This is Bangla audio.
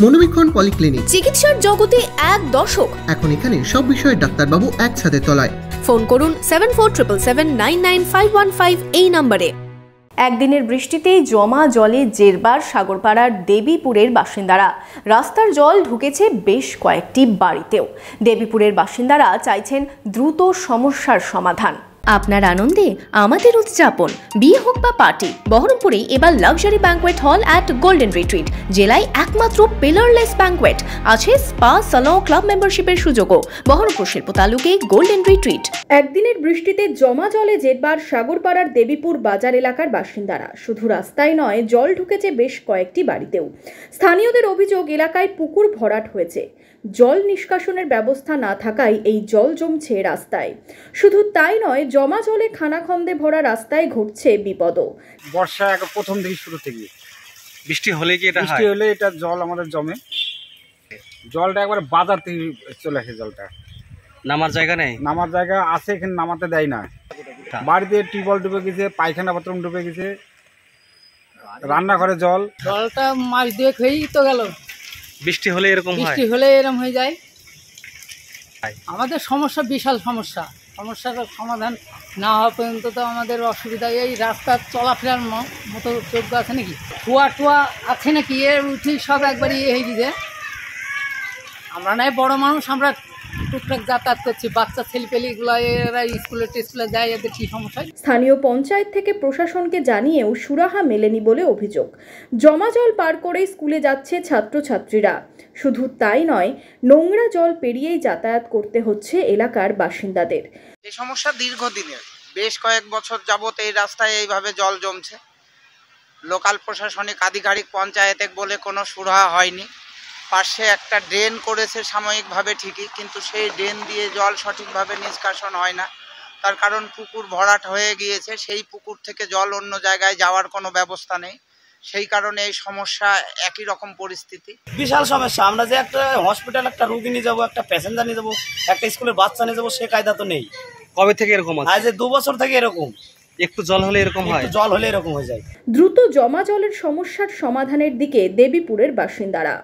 মনোবীক্ষণ পলিক্লিনিক, চিকিৎসার জগতে এক দশক। এখন এখানে সব বিষয়ে ডাক্তারবাবু একসাথে তলায়। ফোন করুন 7477999515 এই নম্বরে। একদিনের বৃষ্টিতেই জমা জলে জেরবার সাগরপাড়ার দেবীপুরের বাসিন্দারা। রাস্তার জল ঢুকেছে বেশ কয়েকটি বাড়িতেও। দেবীপুরের বাসিন্দারা চাইছেন দ্রুত সমস্যার সমাধান। আপনার আনন্দে আমাদের উদযাপন। বিয়ে হোক বা পার্টি, বহরমপুরে এবার luxury banquet hall at golden retreat. জেলায় একমাত্র পিলারলেস ব্যাঙ্কোয়েট, আছে স্পা, সালন, ক্লাব মেম্বারশিপের সুযোগও। বহরমপুর শিল্প তালুকে গোল্ডেন রিট্রিট। একদিনের বৃষ্টিতে জমা জলে জেরবার সাগরপাড়ার দেবীপুর বাজার এলাকার বাসিন্দারা। শুধু রাস্তায় নয়, জল ঢুকেছে বেশ কয়েকটি বাড়িতেও। স্থানীয়দের অভিযোগ, এলাকায় পুকুর ভরাট হয়েছে। জল নিষ্কাশনের ব্যবস্থা না থাকায় এই জল জমছে রাস্তায়। শুধু তাই নয়, জমা জলে খানাখন্দে ভরা রাস্তায় ঘটছে বিপদও। বর্ষা প্রথম থেকে শুরু থেকে বৃষ্টি হলে কি এটা বৃষ্টি হলে এটা জল আমাদের জমে। জলটা একবার বাজার থেকে চলে আসে। জলটা নামার জায়গা নেই, নামার জায়গা আছে, এখানে নামাতে দেয় না। বাড়িতে টিউবওয়েল ডুবে গেছে, পায়খানা বাথরুম ডুবে গেছে, রান্নাঘরে জল। জলটা মাস দিয়ে খেয়েই তো গেল। বৃষ্টি হলে এরকম হয়, বৃষ্টি হলে এরকম হয়ে যায়। আমাদের সমস্যা, বিশাল সমস্যা। সমস্যার সমাধান না হওয়া পর্যন্ত তো আমাদের অসুবিধা। এই রাস্তা চলাফেরার মতো যোগ্য আছে নাকি? কুয়া টুয়া আছে নাকি? এর উঠি সব একবারই হয়ে গিয়ে। আমরা নাই বড় মানুষ, আমরা টুকটাক যাতায়াত করছি। বাচ্চা ছেলেপেলেগুলো এরা স্কুলে টেস্কুলে যায়, এদের কী সমস্যা? স্থানীয় পঞ্চায়েত থেকে প্রশাসনকে জানিয়েও সুরাহা মেলেনি বলে অভিযোগ। জমা জল পার করে স্কুলে যাচ্ছে ছাত্রছাত্রীরা। শুধু তাই নয়, নোংরা জল পেরিয়েই যাতায়াত করতে হচ্ছে এলাকার বাসিন্দাদের। এই সমস্যা দীর্ঘদিনের, বেশ কয়েক বছর যাবত এই রাস্তায় এইভাবে জল জমছে। লোকাল প্রশাসনিক আধিকারিক, পঞ্চায়েতে বলে কোনো সুরাহা হয়নি। পাশে একটা ড্রেন করেছে সাময়িকভাবে ঠিকই, কিন্তু সেই ড্রেন দিয়ে জল সঠিকভাবে নিষ্কাশন হয় না। তার কারণ পুকুর ভরাট হয়ে গিয়েছে, সেই পুকুর থেকে জল অন্য জায়গায় যাওয়ার কোনো ব্যবস্থা নেই। সেই কারণে এই সমস্যা, একই রকম পরিস্থিতি। বিশাল সমস্যা। আমরা যে একটা হসপিটাল একটা রোগী নিয়ে যাবো, একটা প্যাসেঞ্জার নিয়ে যাবো, একটা স্কুলের বাচ্চা নিয়ে যাবো, সে কায়দা তো নেই। কবে থেকে এরকম আছে? আজ 2 বছর থেকে এরকম। একটু জল হলে এরকম হয়, জল হলে এরকম হয়ে যায়। দ্রুত জমা জলের সমস্যার সমাধানের দিকে দেবীপুরের বাসিন্দারা।